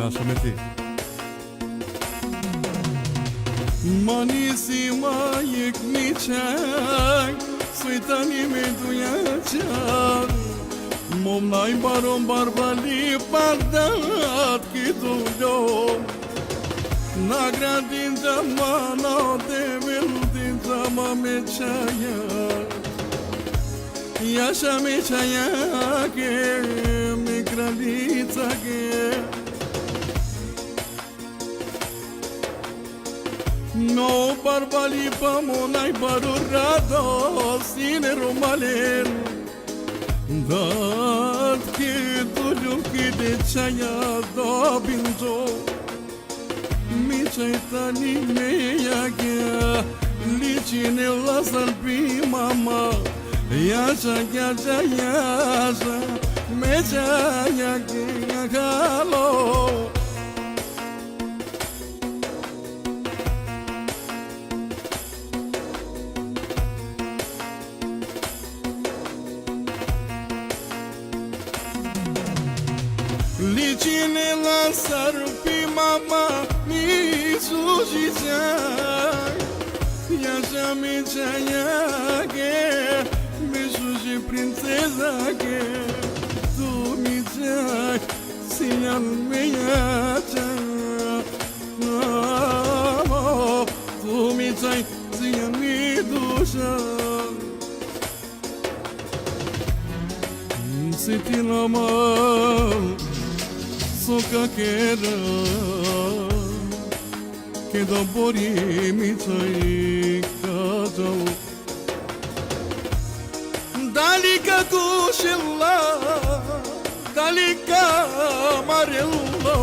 Așa meti. Manisi mayek niçay Suitani me duyacak Mom nay baron barbali pardat ki dulo Nagradin zamana devil din zama me çaya Yaşa me çaya ke me kralica ke No barbali pamonai barurado sine romalen Dat ki dulum ki de çaya da binzo Mi çaytani me yaga Licine la salpi mama Yaşa yaşa yaşa Me çaya galo Licine la sarpi mama mi sujicai Yaşa mi çaya ke mi suji princesa ke Tu mi çay sinyal me yaça Tu mi çay sinyal mi duşa Sitilama Soka kera Keda bori mi çay kajao Dalika kushilla Dalika marillo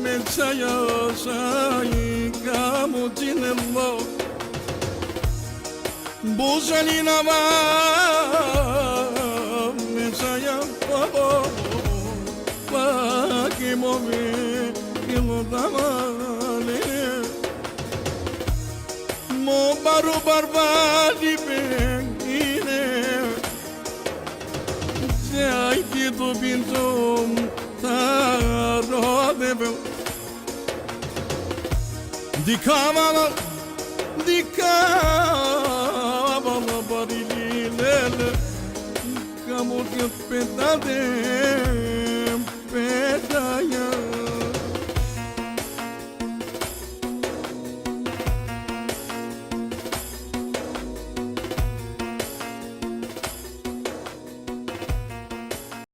Me çaya şayi kamucinello Bujalina va Me çaya que mover que lo damale mo baru barbadi bengine sai que tu bintom taro debe di kamala barilile kamu que pedade